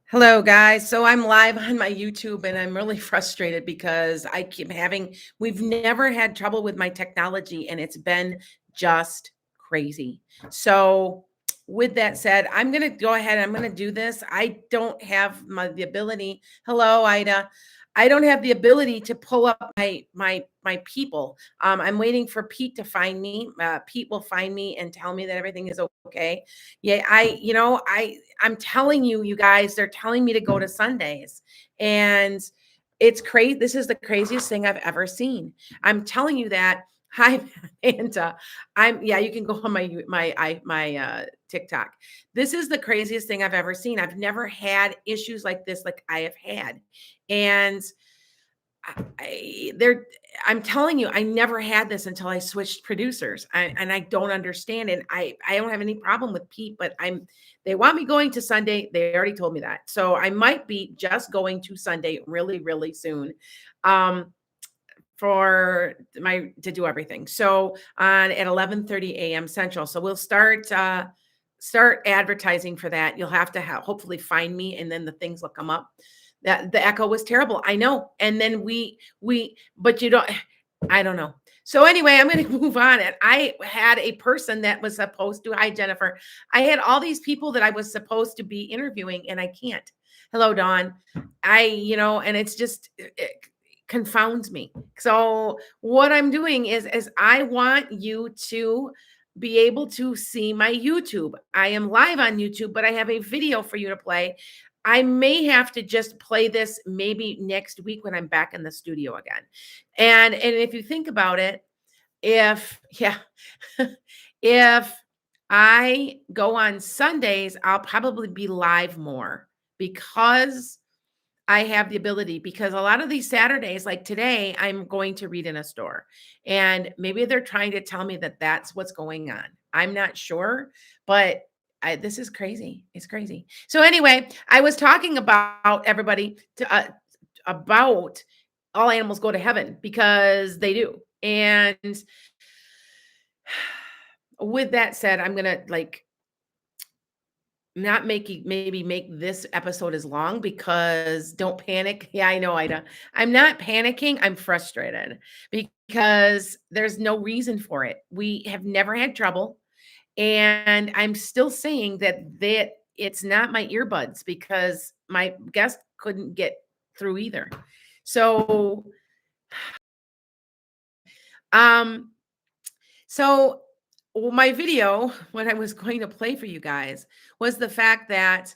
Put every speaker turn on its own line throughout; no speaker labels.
Hello, guys. So I'm live on my YouTube and I'm really frustrated because I keep we've never had trouble with my technology and it's been just crazy. So, with that said, I'm going to go ahead. I'm going to do this. I don't have the ability. Hello, Ida. I don't have the ability to pull up my people. I'm waiting for Pete to find me. Pete will find me and tell me that everything is okay. Yeah, I'm telling you, you guys, they're telling me to go to Sundays. And it's crazy. This is the craziest thing I've ever seen. I'm telling you that. Hi, and yeah, you can go on my TikTok. This is the craziest thing I've ever seen. I've never had issues like this, like I have had. And they're I'm telling you, I never had this until I switched producers. And I don't understand it. I don't have any problem with Pete, but they want me going to Sunday. They already told me that. So I might be just going to Sunday really, really soon. For my to do everything. So on at 11:30 a.m. Central. So we'll start advertising for that. You'll have to hopefully find me and then the things will come up. That the echo was terrible. I know. And then but you don't I don't know. So anyway, I'm going to move on. And I had a person that was supposed to, hi Jennifer. I had all these people that I was supposed to be interviewing and I can't. Hello, Dawn. And it's just it confounds me. So what I'm doing is I want you to be able to see my YouTube. I am live on YouTube, but I have a video for you to play. I may have to just play this maybe next week when I'm back in the studio again. And if you think about it, if yeah, if I go on Sundays, I'll probably be live more because I have the ability, because a lot of these Saturdays, like today, I'm going to read in a store. And maybe they're trying to tell me that that's what's going on. I'm not sure, but this is crazy. It's crazy. So anyway, I was talking about everybody about all animals go to heaven because they do. And with that said, I'm gonna not maybe make this episode as long because don't panic. Yeah, I know, Ida. I'm not panicking. I'm frustrated because there's no reason for it. We have never had trouble. And I'm still saying that it's not my earbuds because my guest couldn't get through either. So, um, so my video, what I was going to play for you guys was the fact that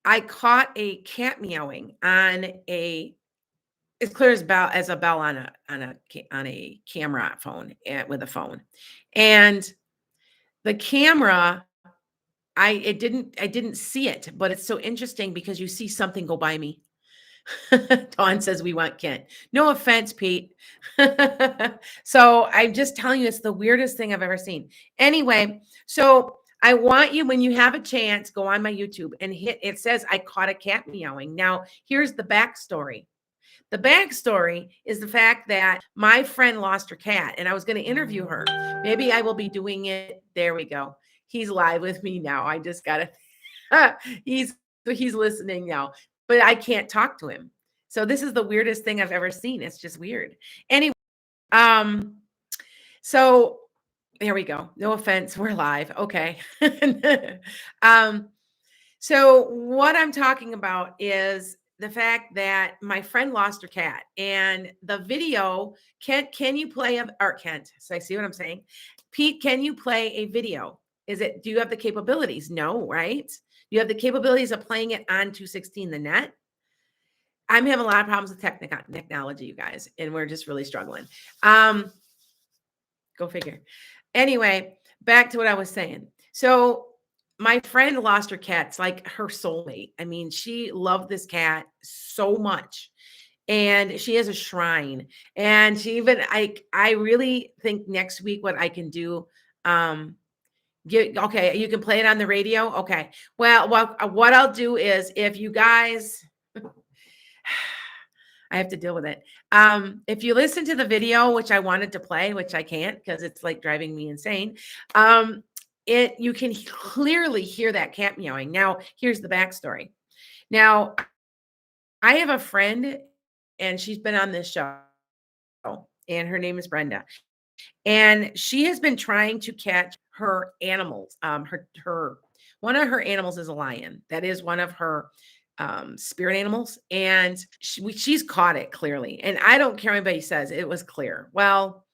I caught a cat meowing on as clear as a bell on a camera phone with a phone, and the camera I didn't see it, but it's so interesting because you see something go by me. Dawn says we want Kent. No offense, Pete. So I'm just telling you, it's the weirdest thing I've ever seen. Anyway, so I want you, when you have a chance, go on my YouTube and it says I caught a cat meowing. Now, here's the backstory. The backstory is the fact that my friend lost her cat and I was going to interview her. Maybe I will be doing it. There we go. He's live with me now. I just got to, he's listening now, but I can't talk to him. So this is the weirdest thing I've ever seen. It's just weird. Anyway, so there we go. No offense. We're live. Okay. So what I'm talking about is the fact that my friend lost her cat and the video, can you play or Kent? So I see what I'm saying. Pete, can you play a video? Do you have the capabilities? No, right? You have the capabilities of playing it on 216 the net. I'm having a lot of problems with technology, you guys, and we're just really struggling. Go figure. Anyway, back to what I was saying. So my friend lost her cat. It's like her soulmate. I mean, she loved this cat so much. And she has a shrine. And she even I really think next week what I can do, okay, you can play it on the radio. Okay. Well, what I'll do is if you guys I have to deal with it. If you listen to the video, which I wanted to play, which I can't because it's like driving me insane. You can clearly hear that cat meowing. Now, here's the backstory. Now, I have a friend and she's been on this show and her name is Brenda. And she has been trying to catch her animals. Her one of her animals is a lion. That is one of her spirit animals, and she's caught it clearly. And I don't care what anybody says; it was clear. Well,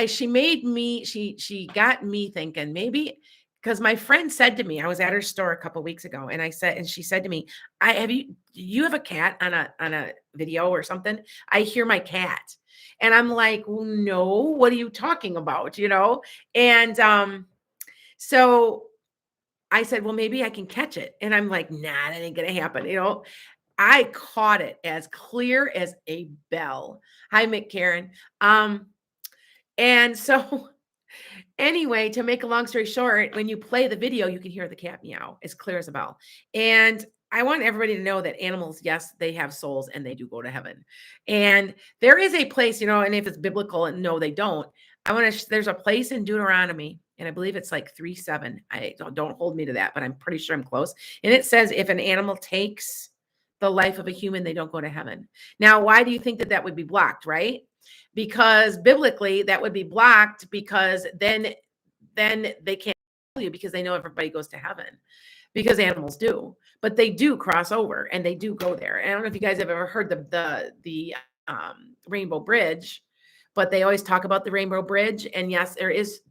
she made me. She got me thinking maybe because my friend said to me, I was at her store a couple weeks ago, and she said to me, "I have you have a cat on a video or something? I hear my cat." And I'm like, well, no, what are you talking about? And so I said, well, maybe I can catch it. And I'm like, nah, that ain't gonna happen. I caught it as clear as a bell. Hi, Mick Karen. And so anyway, to make a long story short, when you play the video, you can hear the cat meow as clear as a bell. And I want everybody to know that animals, yes, they have souls and they do go to heaven. And there is a place, and if it's biblical, and no, they don't. There's a place in Deuteronomy, and I believe it's like 3:7. I don't hold me to that, but I'm pretty sure I'm close. And it says if an animal takes the life of a human, they don't go to heaven. Now, why do you think that would be blocked, right? Because biblically that would be blocked because then they can't kill you because they know everybody goes to heaven because animals do, but they do cross over and they do go there. And I don't know if you guys have ever heard the Rainbow Bridge, but they always talk about the Rainbow Bridge. And yes,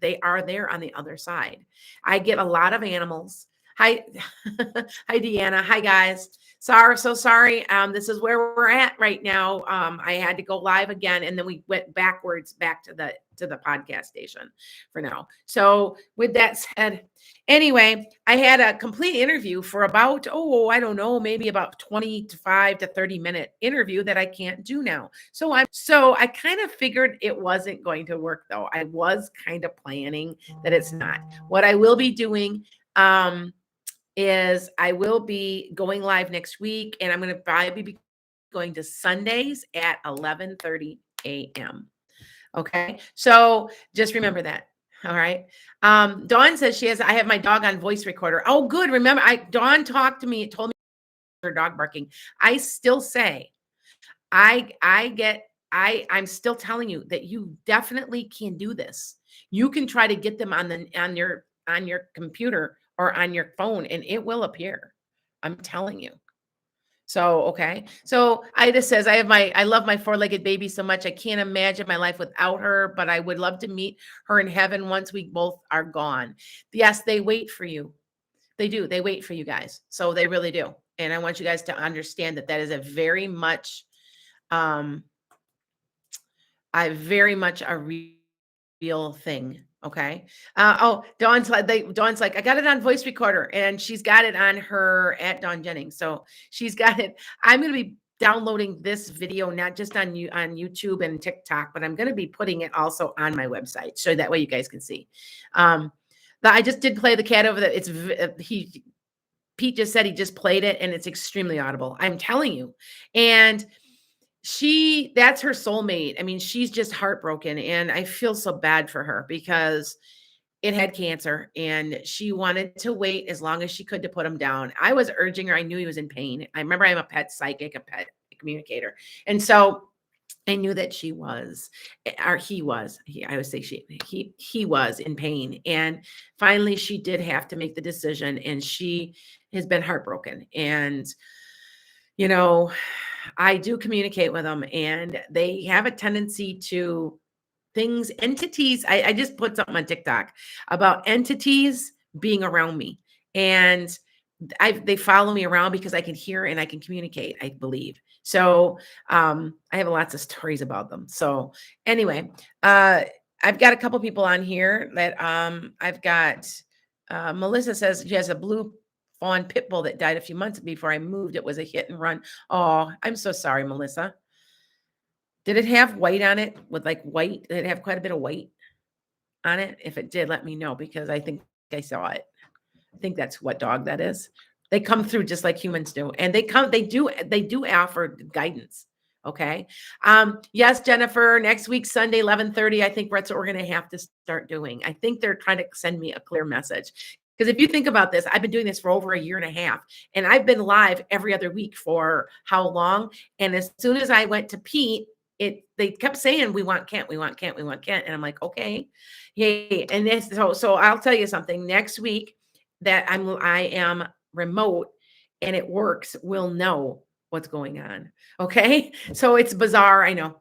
they are there on the other side. I get a lot of animals. Hi, hi, Deanna. Hi, guys. So sorry. This is where we're at right now. I had to go live again, and then we went backwards back to the podcast station for now. So with that said, anyway, I had a complete interview for about, I don't know, maybe about 25 to 30-minute interview that I can't do now. So I kind of figured it wasn't going to work, though. I was kind of planning that it's not. What I will be doing, is I will be going live next week, and I'm going to probably be going to Sundays at 11:30 a.m. Okay. So just remember that. All right. Dawn says I have my dog on voice recorder. Oh, good. Remember, Dawn talked to me, told me her dog barking. I still say, I'm still telling you that you definitely can do this. You can try to get them on your computer or on your phone, and it will appear. I'm telling you. So, okay. So Ida says, I love my four-legged baby so much. I can't imagine my life without her, but I would love to meet her in heaven once we both are gone. Yes, they wait for you. They do. They wait for you guys. So they really do. And I want you guys to understand that is a very much, a real thing. Okay. Dawn's like, I got it on voice recorder, and she's got it on her at Dawn Jennings. So she's got it. I'm going to be downloading this video, not just on YouTube and TikTok, but I'm going to be putting it also on my website. So that way you guys can see. I just did play the cat over there. Pete just said he just played it, and it's extremely audible. I'm telling you. And that's her soulmate. I mean, she's just heartbroken, and I feel so bad for her because it had cancer and she wanted to wait as long as she could to put him down. I was urging her. I knew he was in pain. I remember I'm a pet psychic, a pet communicator. And so I knew that she was, or he was, I would say he was in pain. And finally she did have to make the decision, and she has been heartbroken. And, I do communicate with them, and they have a tendency to entities. I just put something on TikTok about entities being around me, and they follow me around because I can hear and I can communicate, I believe. So I have lots of stories about them. So anyway, I've got a couple people on here that I've got. Melissa says she has a blue fawn pit bull that died a few months before I moved. It was a hit and run. Oh, I'm so sorry, Melissa. Did it have white on it with white? Did it have quite a bit of white on it? If it did, let me know, because I think I saw it. I think that's what dog that is. They come through just like humans do. And they do offer guidance. Okay. Yes, Jennifer, next week, Sunday, 11:30. I think that's what we're going to have to start doing. I think they're trying to send me a clear message, Because if you think about this, I've been doing this for over a year and a half, and I've been live every other week for how long? And as soon as I went to Pete, they kept saying, "We want Kent, we want Kent, we want Kent," and I'm like, "Okay, yay!" And this, so I'll tell you something. Next week that I am remote and it works, we'll know what's going on. Okay, so it's bizarre, I know.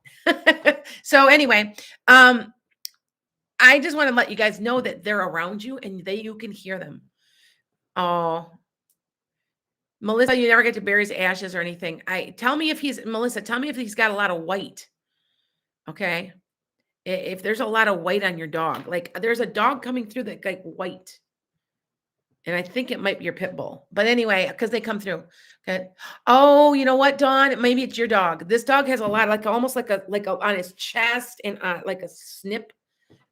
So anyway, I just want to let you guys know that they're around you and you can hear them. Oh, Melissa, you never get to bury his ashes or anything. Melissa, tell me if he's got a lot of white. Okay. If there's a lot of white on your dog, like there's a dog coming through that like white. And I think it might be your pit bull. But anyway, because they come through. Okay. Oh, you know what, Dawn? Maybe it's your dog. This dog has a lot, like almost like a on his chest and like a snip.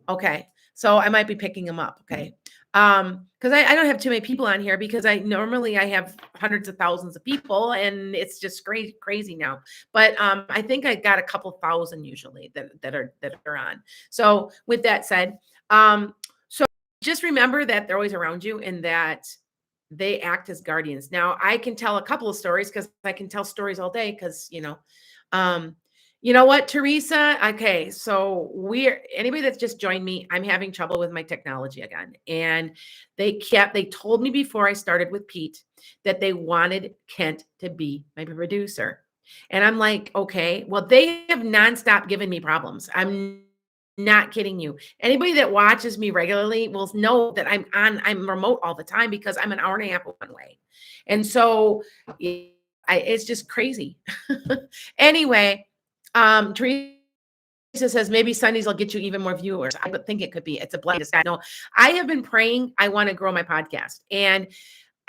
Okay. So I might be picking them up. Okay. Because I don't have too many people on here because I have hundreds of thousands of people and it's just crazy now. But I think I got a couple thousand usually that are on. So with that said, so just remember that they're always around you and that they act as guardians. Now I can tell a couple of stories because I can tell stories all day because you know what, Teresa? Okay, so anybody that's just joined me, I'm having trouble with my technology again. And they told me before I started with Pete that they wanted Kent to be my producer. And I'm like, okay, well, they have nonstop given me problems. I'm not kidding you. Anybody that watches me regularly will know that I'm remote all the time because I'm an hour and a half one way. And so it's just crazy. Anyway, Teresa says maybe Sundays will get you even more viewers. I would think it could be. It's a blessing. No, I have been praying. I want to grow my podcast, and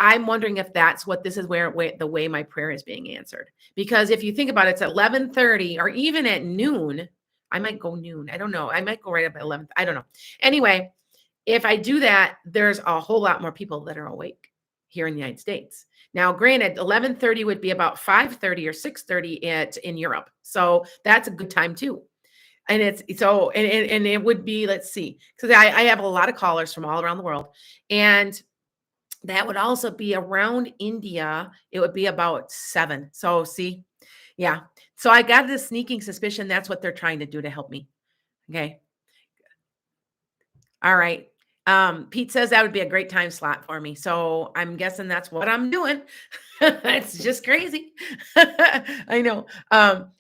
I'm wondering if that's what this is where the way my prayer is being answered. Because if you think about it, it's 11:30 or even at noon. I might go noon. I don't know. I might go right up at 11. I don't know. Anyway, if I do that, there's a whole lot more people that are awake here in the United States. Now, granted, 11:30 would be about 5:30 or 6:30 in Europe. So that's a good time too. And and it would be, let's see, because I have a lot of callers from all around the world. And that would also be around India. It would be about 7. So see, yeah. So I got this sneaking suspicion that's what they're trying to do to help me. Okay. All right. Pete says that would be a great time slot for me. So I'm guessing that's what I'm doing. It's just crazy. I know.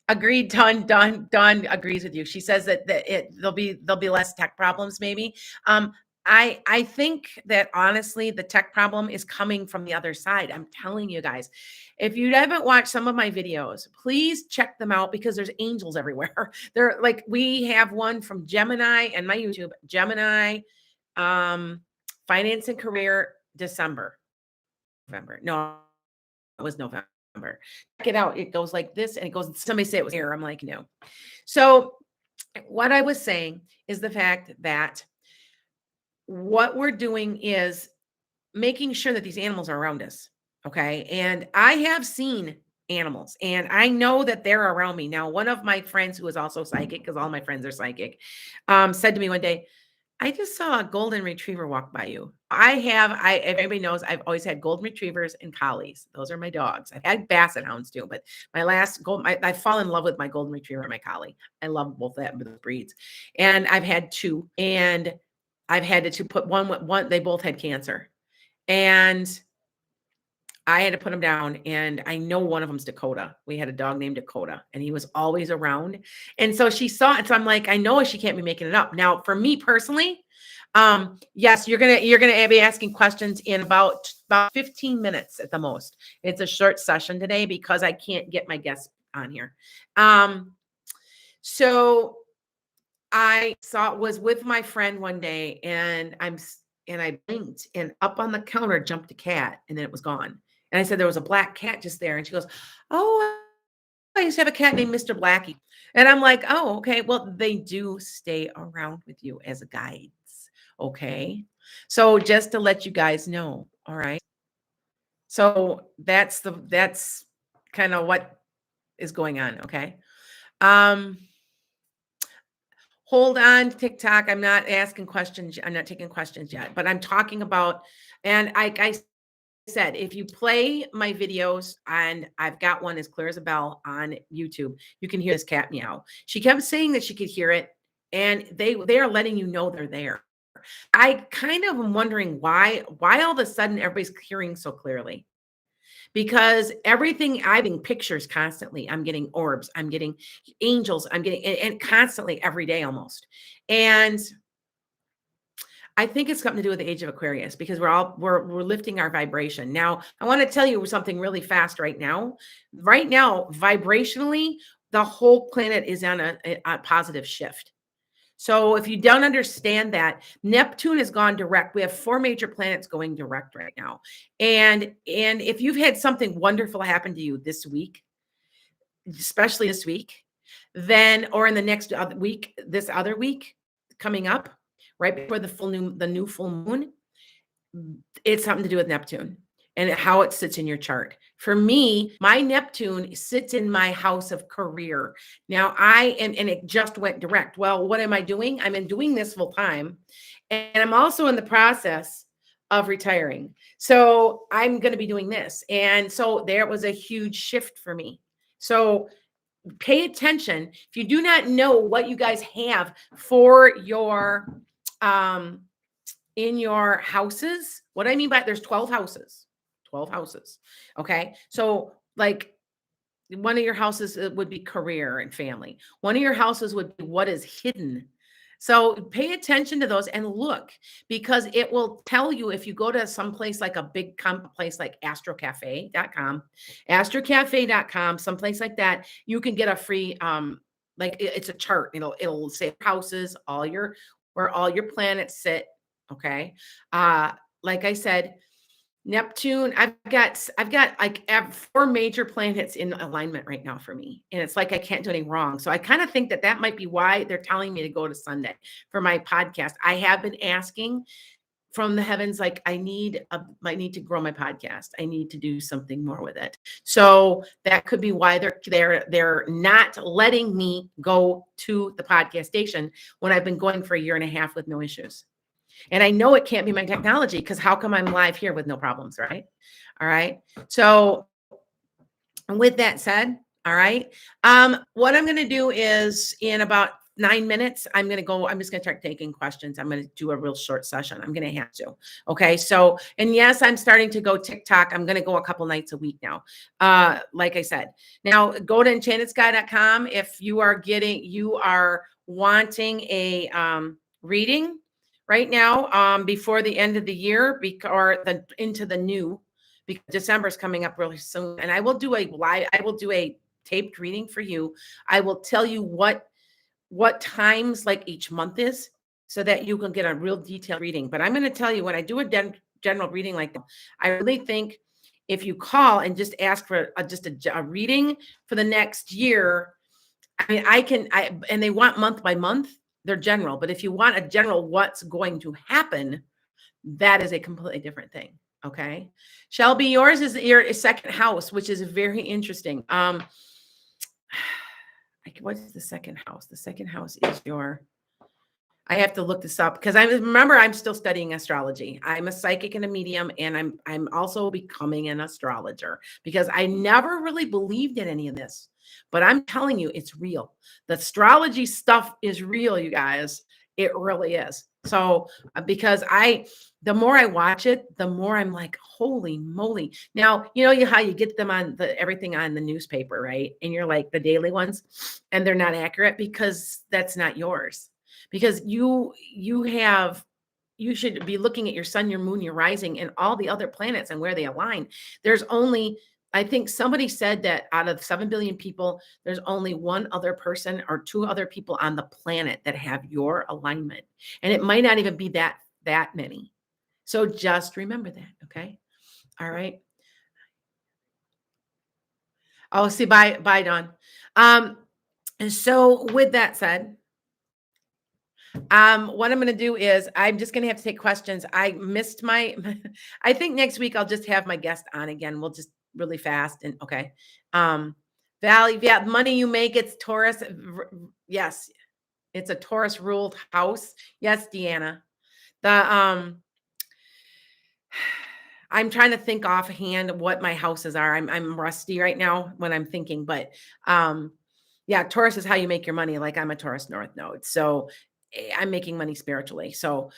Agreed. Dawn agrees with you. She says that there'll be less tech problems, maybe. I think that honestly, the tech problem is coming from the other side. I'm telling you guys, if you haven't watched some of my videos, please check them out because there's angels everywhere. They're like, we have one from Gemini and my YouTube, Gemini, finance and career, November. No, it was November. Check it out. It goes like this and it goes, somebody say it was here. I'm like, no. So what I was saying is the fact that what we're doing is making sure that these animals are around us. Okay. And I have seen animals and I know that they're around me. Now, one of my friends who is also psychic, because all my friends are psychic, said to me one day, I just saw a golden retriever walk by you. If anybody knows, I've always had golden retrievers and collies. Those are my dogs. I've had basset hounds too, but I fall in love with my golden retriever and my collie. I love both breeds. And I've had 2 and I've had to put one, they both had cancer. And I had to put him down, and I know one of them's Dakota. We had a dog named Dakota, and he was always around. And so she saw it. So I'm like, I know she can't be making it up. Now, for me personally, yes, you're gonna be asking questions in about 15 minutes at the most. It's a short session today because I can't get my guests on here. So I was with my friend one day, and I blinked, and up on the counter jumped a cat, and then it was gone. And I said, there was a black cat just there. And she goes, oh, I used to have a cat named Mr. Blackie. And I'm like, oh, okay. Well, they do stay around with you as guides. Okay. So just to let you guys know. All right. So that's kind of what is going on. Okay. Hold on, TikTok. I'm not asking questions. I'm not taking questions yet, but I'm talking about And I said, if you play my videos, and I've got one as clear as a bell on YouTube, you can hear this cat meow. She kept saying that she could hear it, and they are letting you know they're there. I kind of am wondering why all of a sudden everybody's hearing so clearly. Because everything I'm getting pictures constantly. I'm getting orbs, I'm getting angels, I'm getting and constantly every day almost. And I think it's something to do with the age of Aquarius because we're lifting our vibration. Now, I want to tell you something really fast right now. Right now, vibrationally, the whole planet is on a positive shift. So if you don't understand that, Neptune has gone direct. We have four major planets going direct right now. And if you've had something wonderful happen to you this week, especially this week, then or in the next week, this other week coming up, right before the new full moon, it's something to do with Neptune and how it sits in your chart. For me, my Neptune sits in my house of career. Now I am, and it just went direct. Well, what am I doing? I'm in doing this full time. And I'm also in the process of retiring. So I'm going to be doing this. And so there was a huge shift for me. So pay attention. If you do not know what you guys have for your in your houses, what I mean by there's 12 houses. 12 houses. Okay. So like one of your houses would be career and family. One of your houses would be what is hidden. So pay attention to those and look, because it will tell you if you go to some place like a big place like astrocafe.com, astrocafe.com, someplace like that, you can get a free like it's a chart. It'll say houses, all your where all your planets sit. Okay. Like I said, Neptune, I've got like four major planets in alignment right now for me. And it's like I can't do anything wrong. So I kind of think that that might be why they're telling me to go to Sunday for my podcast. I have been asking from the heavens, like I need to grow my podcast. I need to do something more with it. So that could be why they're not letting me go to the podcast station when I've been going for a year and a half with no issues. And I know it can't be my technology because how come I'm live here with no problems, right? All right. So with that said, all right. What I'm going to do is in about 9 minutes, I'm just going to start taking questions. I'm going to do a real short session. I'm going to have to. Okay. So, and yes, I'm starting to go TikTok. I'm going to go a couple nights a week now. Like I said, now go to enchantedskye.com. If you are wanting a reading right now, before the end of the year, into the new, because December is coming up really soon. And I will do a taped reading for you. I will tell you what times like each month is so that you can get a real detailed reading. But I'm going to tell you, when I do a general reading like that, I really think if you call and just ask for just a reading for the next year, I mean, and they want month by month, they're general. But if you want a general what's going to happen, that is a completely different thing. Okay. Shelby, yours is your second house, which is very interesting. What's the second house? The second house is I have to look this up because I'm still studying astrology. I'm a psychic and a medium, and I'm also becoming an astrologer because I never really believed in any of this. But I'm telling you, it's real. The astrology stuff is real, you guys. It really is. So because the more I watch it, the more I'm like, holy moly. Now, you know how you get them on everything on the newspaper, right? And you're like the daily ones, and they're not accurate because that's not yours. Because you should be looking at your sun, your moon, your rising, and all the other planets and where they align. There's only, I think somebody said that out of 7 billion people, there's only one other person or two other people on the planet that have your alignment. And it might not even be that many. So just remember that. Okay. All right. Oh, see, bye, Dawn. And so with that said, what I'm going to do is I'm just going to have to take questions. I missed I think next week I'll just have my guest on again. We'll just really fast and okay. Valley, yeah, money you make, it's Taurus. Yes, it's a Taurus ruled house. Yes, Deanna. The I'm trying to think offhand what my houses are. I'm rusty right now when I'm thinking, but yeah, Taurus is how you make your money. Like I'm a Taurus North node. So I'm making money spiritually. So,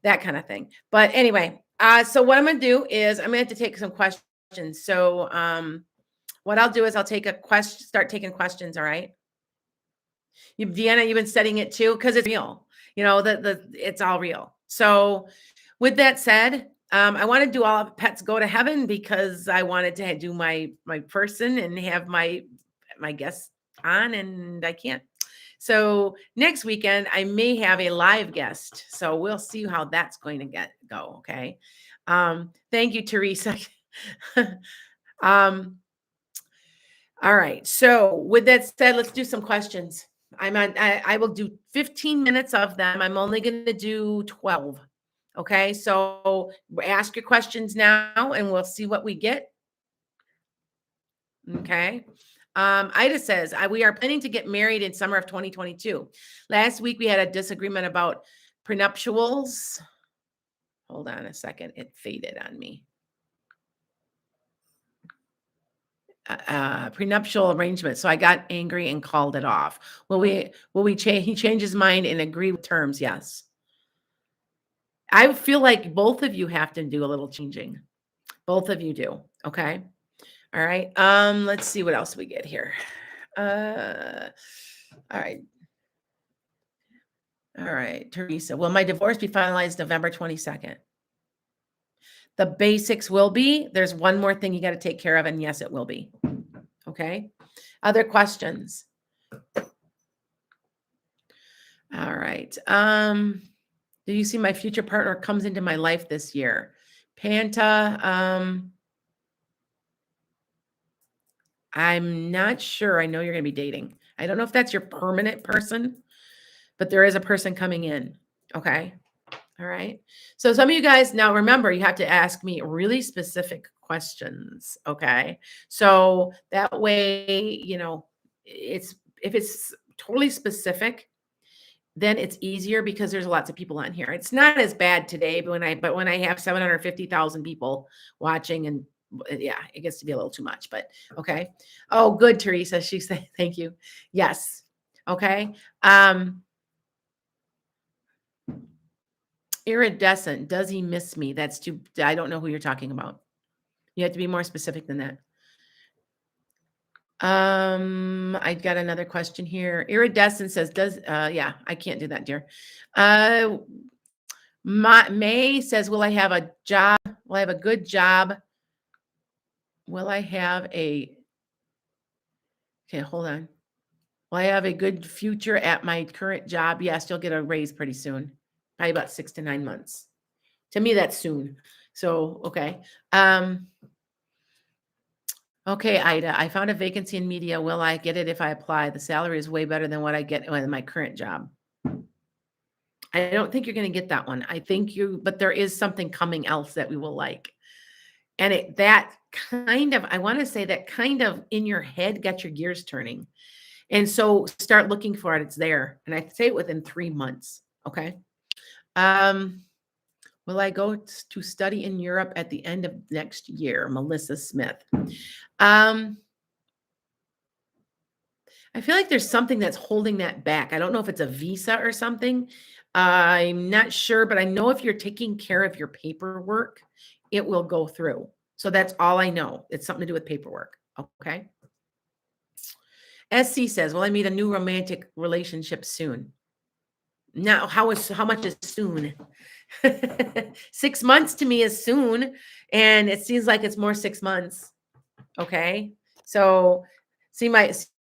that kind of thing. But anyway, so what I'm gonna do is I'm gonna have to take some questions. So what I'll do is I'll take a question, start taking questions, all right? Deanna, you've been studying it too, because it's real. It's all real. So with that said, I want to do all of pets go to heaven because I wanted to do my person and have my guests on, and I can't. So next weekend I may have a live guest. So we'll see how that's going to go. Okay. Thank you, Teresa. um, all right. So with that said, let's do some questions. I will do 15 minutes of them. I'm only going to do 12. Okay. So ask your questions now and we'll see what we get. Okay. Ida says, we are planning to get married in summer of 2022. Last week we had a disagreement about prenuptials. Hold on a second. It faded on me. Prenuptial arrangement. So I got angry and called it off. Will we change? He changed his mind and agree with terms. Yes. I feel like both of you have to do a little changing. Both of you do. Okay. All right. Let's see what else we get here. All right. All right. Teresa, will my divorce be finalized November 22nd? The basics will be. There's one more thing you got to take care of, and yes, it will be. Okay. Other questions? All right. Do you see my future partner comes into my life this year? Panta, I'm not sure. I know you're going to be dating. I don't know if that's your permanent person, but there is a person coming in. Okay. All right. So some of you guys, now remember, you have to ask me really specific questions. Okay. So that way, if it's totally specific, then it's easier because there's lots of people on here. It's not as bad today, but when I have 750,000 people watching, and yeah, it gets to be a little too much, but okay. Oh, good, Teresa. She said, thank you. Yes. Okay. Iridescent. Does he miss me? I don't know who you're talking about. You have to be more specific than that. I got another question here. Iridescent says, yeah, I can't do that, dear. May says, will I have a job? Will I have a good job? Will I have okay, hold on. Will I have a good future at my current job? Yes, you'll get a raise pretty soon. Probably about 6 to 9 months. To me, that's soon. So, okay. Okay, Ida, I found a vacancy in media. Will I get it if I apply? The salary is way better than what I get in my current job. I don't think you're going to get that one. I think but there is something coming else that we will like. And I want to say that kind of in your head got your gears turning. And so start looking for it. It's there. And I say it within 3 months. Okay. Will I go to study in Europe at the end of next year? Melissa Smith. I feel like there's something that's holding that back. I don't know if it's a visa or something. I'm not sure, but I know if you're taking care of your paperwork, it will go through. So that's all I know. It's something to do with paperwork. Okay. SC says, will I meet a new romantic relationship soon? Now, how much is soon? 6 months to me is soon. And it seems like it's more 6 months. Okay. So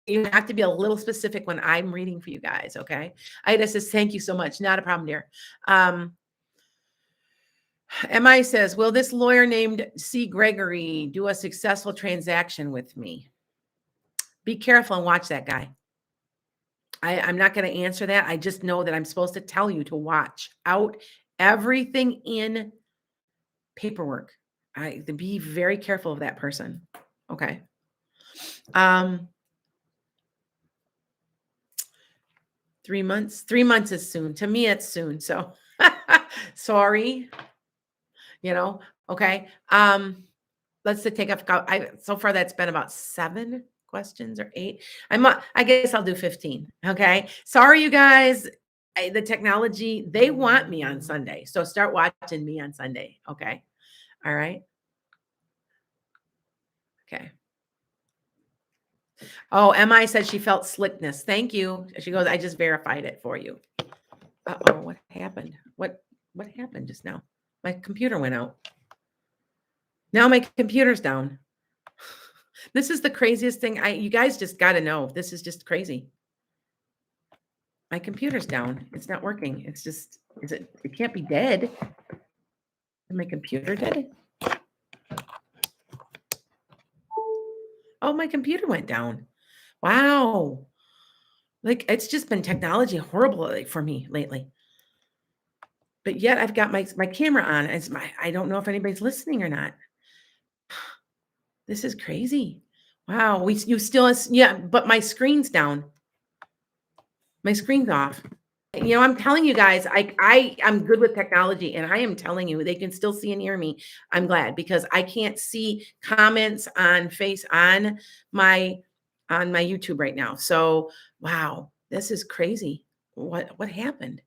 you have to be a little specific when I'm reading for you guys. Okay. Ida says, thank you so much. Not a problem, dear. MI says, will this lawyer named C. Gregory do a successful transaction with me? Be careful and watch that guy. I'm not going to answer that. I just know that I'm supposed to tell you to watch out everything in paperwork. Be very careful of that person. Okay. 3 months. 3 months is soon. To me, it's soon. So sorry. you know? Okay. Let's take up, so far that's been about 7 questions or 8. I guess I'll do 15. Okay. Sorry, you guys. The technology, they want me on Sunday. So start watching me on Sunday. Okay. All right. Okay. Oh, MI said she felt slickness. Thank you. She goes, I just verified it for you. Uh-oh, what happened? What happened just now? My computer went out. Now my computer's down. This is the craziest thing. You guys just got to know. This is just crazy. My computer's down. It's not working. It's just, it can't be dead. Is my computer dead? Oh, my computer went down. Wow. Like, it's just been technology horrible for me lately. But yet I've got my camera on. I don't know if anybody's listening or not. This is crazy. Wow. You still, yeah, but my screen's down. My screen's off. I'm telling you guys, I'm good with technology, and I am telling you, they can still see and hear me. I'm glad, because I can't see comments my on my YouTube right now. So, wow, this is crazy. What happened?